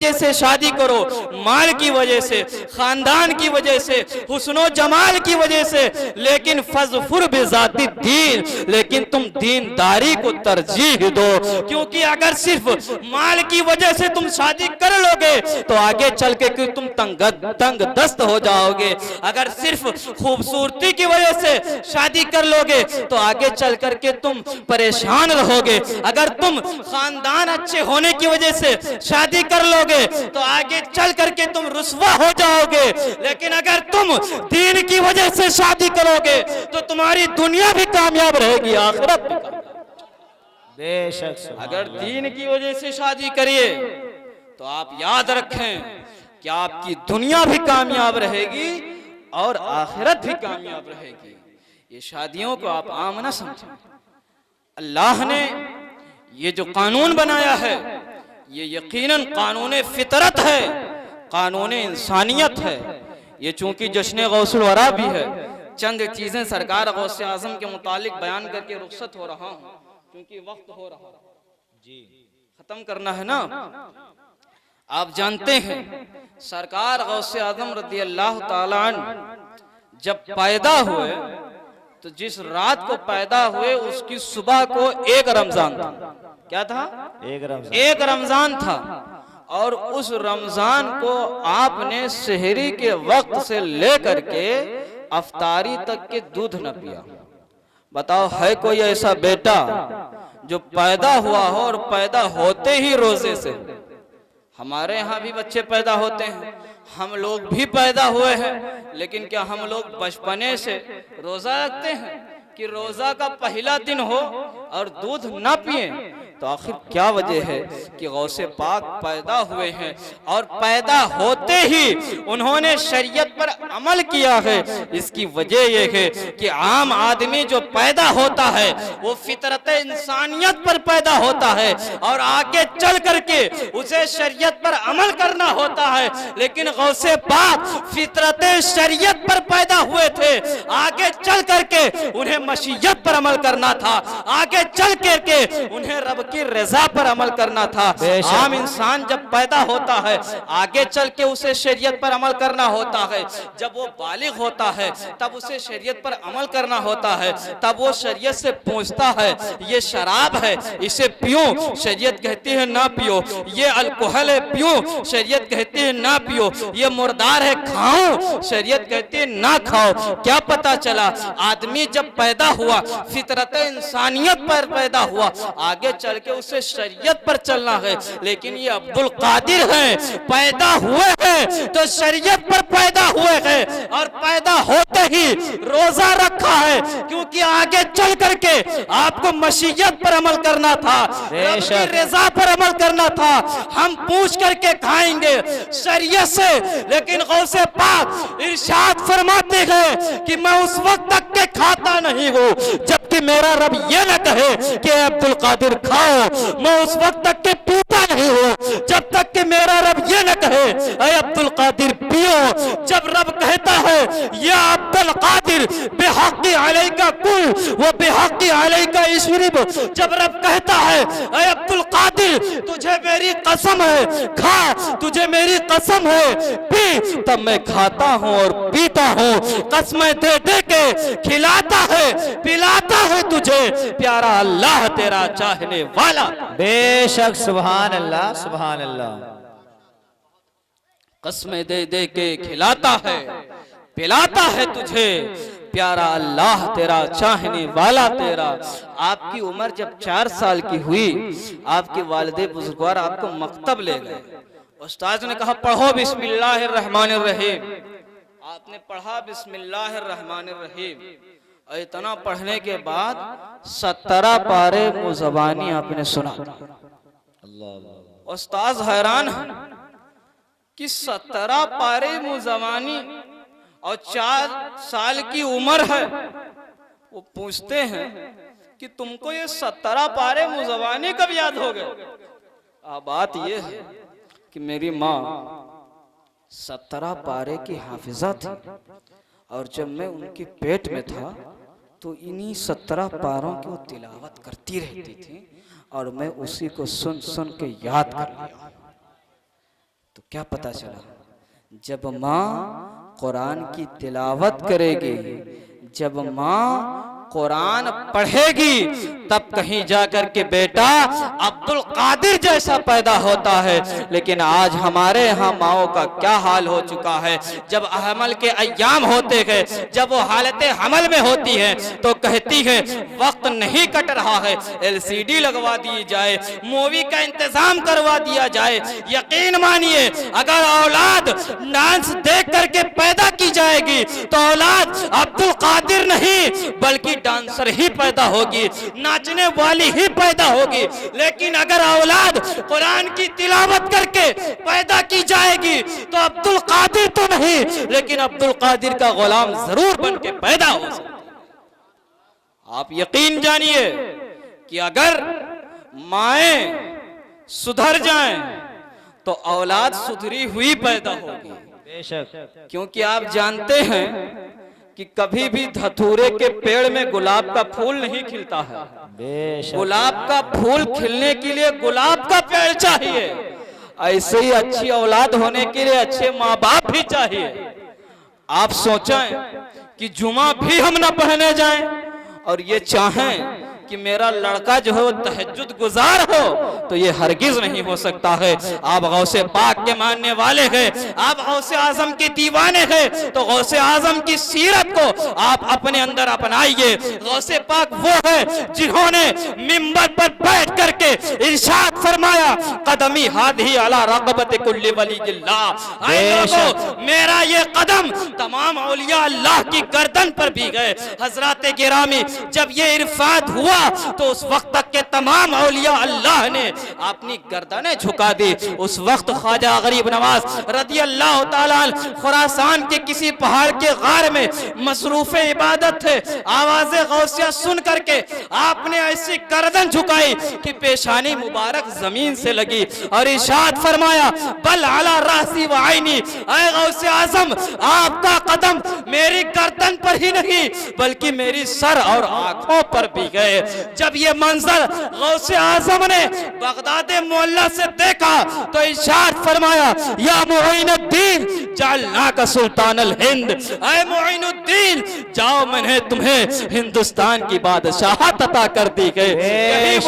वजह से शादी करो, माल की वजह से, खानदान की वजह से, हुस्नो जमाल की वजह से, लेकिन फज़फुर बिज़ाती दीन, लेकिन तुम दीनदारी को तरजीह दो। क्योंकि अगर सिर्फ माल की वजह से तुम शादी कर लोगे तो आगे चल के तुम तंग दस्त हो जाओगे। अगर सिर्फ खूबसूरती की वजह से शादी कर लोगे तो आगे चल करके तुम परेशान रहोगे। अगर तुम खानदान अच्छे होने की वजह से शादी कर लोगे तो आगे चल करके तुम रुस्वा हो जाओगे। लेकिन अगर तुम दीन की वजह से शादी करोगे तो तुम्हारी दुनिया भी कामयाब रहेगी, आखिरत भी बेशक। अगर दीन की वजह से शादी करिए तो आप याद रखें कि आपकी दुनिया भी कामयाब रहेगी और आखिरत भी कामयाब रहेगी। ये शादियों को आप आम ना समझें। अल्लाह ने ये जो कानून बनाया है ये यकीनन कानून फितरत है, कानून इंसानियत है। ये चूंकि जश्न गौसुल वरा भी है, चंद चीजें सरकार गौसे आजम के मुतालिक बयान करके रुखसत हो रहा हूँ क्योंकि वक्त हो रहा जी, खत्म करना है ना। आप जानते हैं सरकार गौसे आजम रज़ी अल्लाह ताला अन्हु जब पैदा हुए तो जिस रात को पैदा हुए उसकी सुबह को एक रमजान था। क्या था? एक रमजान था। और उस रमजान को आपने सहरी के वक्त से लेकर के अफ्तारी तक के दूध न पिया। बताओ है कोई ऐसा बेटा जो पैदा हुआ हो और पैदा होते ही रोजे से? हमारे यहाँ भी बच्चे पैदा होते हैं, हम लोग भी पैदा हुए हैं, लेकिन क्या हम लोग बचपने से रोजा रखते हैं कि रोजा का पहला दिन हो और दूध ना पिए? तो आखिर क्या वजह है कि गौसे पाक पैदा हुए हैं और पैदा होते ही उन्होंने शरीयत पर अमल किया है। इसकी वजह यह है कि आम आदमी जो पैदा होता है वो फितरत इंसानियत पर पैदा होता है और आगे चल करके उसे शरीयत पर अमल करना होता है। लेकिन गौसे पाक फितरत शरीयत पर पैदा हुए थे, आगे चल करके उन्हें मशीयत पर अमल करना था, आगे चल करके उन्हें रब की रजा पर अमल करना था। आम इंसान जब पैदा होता है आगे चल के उसे शरीयत पर अमल करना होता है। जब वो बालिग होता है तब उसे शरीयत पर अमल करना होता है। तब वो शरीयत से पूछता है ये शराब है इसे पियो, शरीयत कहती है ना पियो। ये अल्कोहल है पियो, शरीयत कहती है ना पियो। ये मुर्दार है खाओ, शरीयत कहती है ना खाओ। क्या पता चला आदमी जब पैदा हुआ फितरत इंसानियत पर पैदा हुआ, आगे चल के उसे शरीयत पर चलना है। लेकिन ये अब्दुल कादिर हैं, पैदा हुए हैं तो शरीयत पर पैदा हुए हैं और पैदा होते ही रोजा रखा है क्योंकि आगे चल करके आपको मशीयत पर अमल करना था, रब की रजा पर अमल करना था। हम पूछ करके खाएंगे शरीयत से, लेकिन गौसे पाक इरशाद फरमाते हैं कि मैं उस वक्त तक के खाता नहीं हूँ जबकि मेरा रब ये न कहे कि अब्दुल कादिर खाओ। मैं उस वक्त तक के पीता नहीं हूँ जब तक कि मेरा रब ये न कहे अरे अब्दुल कादिर पियो। जब रब कहता है या अब्दुल कादिर बेहक़ी अलैका कुल वो बेहक़ी अलैका इश्रिब, जब रब कहता है अरे अब्दुल कादिर तुझे मेरी कसम है खा, तुझे मेरी कसम है पी, तब मैं खाता हूँ और पीता हूँ। कसमें दे दे के खिलाता है पिलाता है तुझे प्यारा अल्लाह तेरा चाहने वाला। बेशक सुभान अल्लाह सुभान अल्लाह। कसमें दे दे के खिलाता है पिलाता है तुझे प्यारा अल्लाह तेरा चाहने वाला तेरा। आपकी उम्र जब 4 साल की हुई आपके वालिदे बुजुर्गवार आपको मकतब ले गए। उस्ताद ने कहा पढ़ो बिस्मिल्लाहिर्रहमानिर्रहीम। आपने पढ़ा बिस्मिल्लाहिर्रहमानिर्रहीम। इतना पढ़ने के बाद 17 पारे मुज़बानी आपने सुना। उस्ताद हैरान है कि 17 पारे मुज़बानी और 4 साल की उम्र है। वो पूछते हैं कि तुमको ये 17 पारे मुज़बानी कब याद हो गए? बात ये है कि मेरी माँ 17 पारे की हाफिजा थी और जब मैं उनके पेट में था तो इन्हीं 17 पारों की वो तिलावत करती रहती थी और मैं उसी को सुन सुन के याद कर लिया। तो क्या पता चला, जब माँ कुरान की तिलावत करेगी, जब माँ कुरान पढ़ेगी, तब कहीं जाकर के बेटा अब्दुल कादिर जैसा पैदा होता है। लेकिन आज हमारे यहाँ माओ का क्या हाल हो चुका है। जब हमल के अय्याम होते हैं, जब वो हालत हमल में होती है, तो कहती है वक्त नहीं कट रहा है, LCD लगवा दी जाए, मूवी का इंतजाम करवा दिया जाए। यकीन मानिए, अगर औलाद डांस देख करके पैदा की जाएगी तो औलाद अब्दुल कादिर नहीं बल्कि डांसर ही पैदा होगी, नाचने वाली ही पैदा होगी। लेकिन अगर औलाद कुरान की तिलावत करके पैदा की जाएगी तो अब्दुल कादिर तो नहीं, लेकिन अब्दुल कादिर का गुलाम जरूर बन के पैदा हो सकता है। आप यकीन जानिए कि अगर माएं सुधर जाएं तो औलाद सुधरी हुई पैदा होगी। बेशक। क्योंकि आप जानते हैं कि कभी भी धतूरे के पेड़ में गुलाब का फूल नहीं खिलता है। बेशक। गुलाब का फूल खिलने के लिए गुलाब का पेड़ चाहिए। ऐसे ही अच्छी औलाद होने के लिए अच्छे माँ बाप भी चाहिए। आप सोचें कि जुमा भी हम न पहने जाएं और ये चाहें कि मेरा लड़का जो हो तहज्जुद गुजार हो, तो ये हरगिज नहीं हो सकता है। आप गौसे पाक के मानने वाले हैं, आप गौसे आजम के दीवाने हैं, तो गौसे आजम की सीरत को आप अपने अंदर अपनाइए। गौसे पाक वो है जिन्होंने मिंबर पर बैठ करके इरशाद फरमाया, कदमी हादी अला रक़बत कुल्ली वलील्लाह। ऐ लोगों, मेरा ये कदम तमाम औलिया अल्लाह की गर्दन पर भी गए। हजरात गिरामी, जब ये इरफात हुआ तो उस वक्त तक के तमाम औलिया अल्लाह ने अपनी गर्दनें झुका दी। उस वक्त ख्वाजा गरीब नवाज रदी अल्लाह ताला खुरासान के किसी पहाड़ के गार में मसरूफ इबादत थे। आवाज़े गौसिया सुन करके आपने ऐसी गर्दन झुकाई कि पेशानी मुबारक जमीन से लगी और इरशाद फरमाया, बल अला रासी व आईनी। ऐ गौसे आजम, आपका कदम मेरी गर्दन पर ही नहीं बल्कि मेरी सर और आंखों पर भी गए। जब ये मंजर गौसे आजम ने बगदाद मोहल्ला से देखा तो इरशाद फरमाया, या मुईनुद्दीन जअलना का सुल्तान अल हिंद। ऐ मुईनुद्दीन, जाओ, मैंने तुम्हें हिंदुस्तान की बादशाहत अता कर दी गई। यही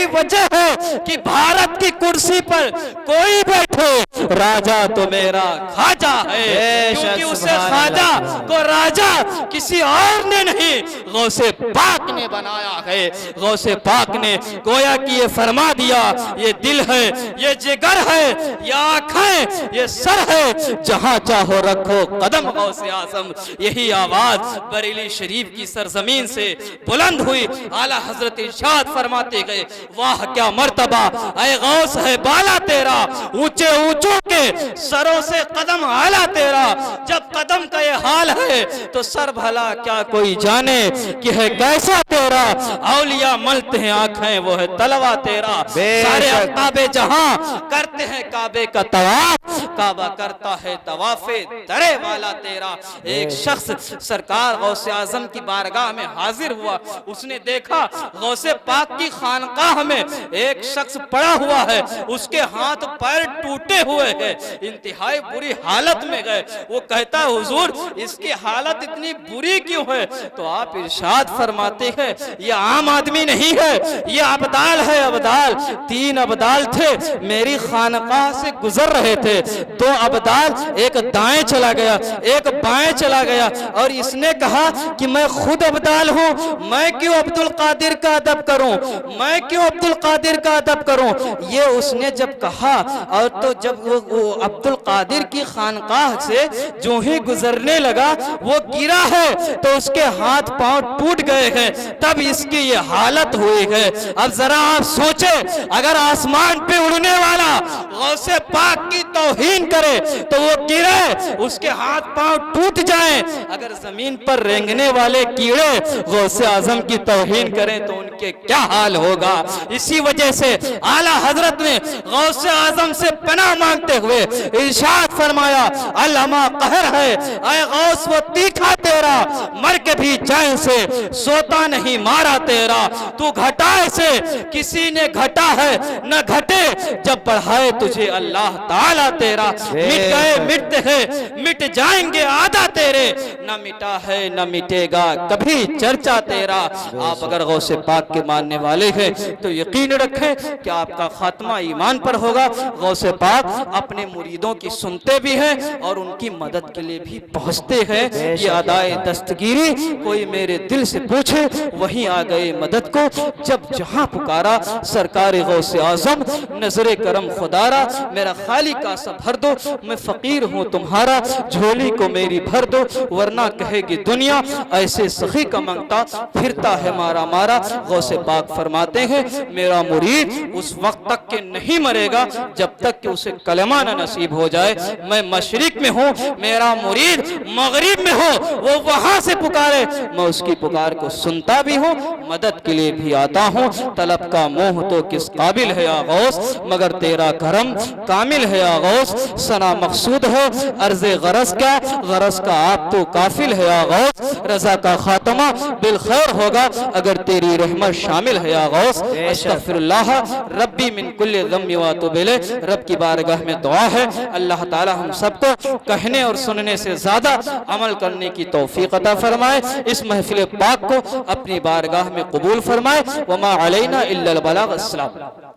वजह है कि भारत की कुर्सी पर कोई बैठे, राजा तो मेरा खाजा है, क्योंकि उसे खाजा को राजा किसी और ने नहीं, गौसे पाक ने बनाया है। गौसे पाक ने गोया कि ये फरमा दिया, ये दिल है, ये जिगर है, ये आंखें, ये सर है, जहां चाहो रखो कदम गौसे आजम। यही आवाज बरेली शरीफ की सरजमीन से बुलंद हुई। आला हजरत इरशाद फरमाते गए, वाह क्या मर्तबा, ऐ गौस है बाला तेरा, ऊंचे ऊंचों के सरों से कदम आला तेरा। जब कदम का ये हाल है तो सर भला क्या कोई जाने कि है कैसा तेरा। औलिया मलते हैं आंखें, वो है तलवा तेरा। सारे काबे जहां करते हैं काबे का तवाफ, काबा करता है तवाफे दरे वाला तेरा। एक शख्स सरकार गौसे आजम की बारगाह में हाजिर हुआ। उसने देखा गौसे पाक की खानकाह में एक शख्स पड़ा हुआ है, उसके हाथ पैर टूटे हुए हैं, इंतहाई बुरी हालत में गए। वो कहता है, हुजूर इसकी हालत इतनी बुरी क्यों है? तो आप इरशाद फरमाते हैं, ये आम आदमी नहीं है, ये अब्दाल है। अब्दाल, 3 अब्दाल थे, मेरी खानकाह से गुजर रहे थे। 2 अब्दाल, एक दाएं चला गया, एक बाएं चला गया, और इसने कहा कि मैं खुद अब्दाल हूं, मैं क्यों अब्दुल कादिर का अदब करूं, मैं क्यों अब्दुल कादिर का अदब करूं। ये उसने जब कहा, और तो जब वो अब्दुल कादिर की खानकाह से जो ही गुजरने लगा, वो गिरा है तो उसके हाथ पांव टूट गए हैं, तब इसकी ये हालत हुई है। अब जरा आप सोचे, अगर आसमान पे उड़ने वाला गौसे पाक की तौहीन करे तो वो गिरे, उसके हाथ पांव टूट जाएं। अगर जमीन पर रेंगने वाले कीड़े गौसे आजम की तौहीन करें तो उनके क्या हाल होगा। इसी वजह से आला हजरत ने गौसे आजम से पनाह मांगते हुए इरशाद फरमाया, अल्लामा कहर है, ऐ गौस वो तीखा तेरा, मर के भी चैन से सोता नहीं मारा तेरा। तू घटाए से किसी ने घटा है न घटे, जब बढ़ाए तुझे अल्लाह ताला तेरा। मिट गए मिटते हैं मिट जाएंगे आदा तेरे, न मिटा है न मिटेगा कभी चर्चा तेरा। आप अगर गौसे पाक के मानने वाले हैं तो यकीन रखें कि आपका खात्मा ईमान पर होगा। गौसे पाक अपने मुरीदों की सुनते भी हैं और उनकी मदद के लिए भी पहुंचते हैं। ये अदाए दस्तगीरी कोई मेरे दिल से पूछे वहीं आ गए मदद को, जब जहां पुकारा सरकार गौसे आजम नजरे करम खुदारा। मेरा खाली का सा भर दो, मैं फकीर हूँ तुम्हारा, झोली को मेरी भर दो, वरना कहेगी दुनिया ऐसे सखी का मंगता फिरता है मारा मारा। गौसे पाक फरमाते हैं मेरा मुरीद उस वक्त तक के नहीं मरेगा जब तक कि उसे कलमा न नसीब हो जाए। मैं मशरिक में हूँ, मेरा मुरीद मगरिब में हो, वो वहां से पुकारे मैं उसकी पुकार को सुनता भी हूँ, मदद के लिए भी आता हूँ। तलब का मोह तो किस काबिल है या गौस, मगर तेरा करम कामिल है या गौस। सना मकसूद है अर्ज़े गरज का, गरज का आप तो काफिल है या गौस। रजा का खात्मा बिल खैर होगा अगर तेरी रहमत शामिल है या गौस। अस्तगफिरुल्लाह रब्बी मिन कुल्लि ज़म्बि व अतूबु इलैह। रब की बारगाह में दुआ है अल्लाह ताला हम सबको कहने और सुनने से ज्यादा अमल करने की तौफीक अता फरमाए। इस महफिल पाक को अपनी बारगाह में कबूल फरमाए। वमा अलैना इल्लल बलाग। अस्सलाम।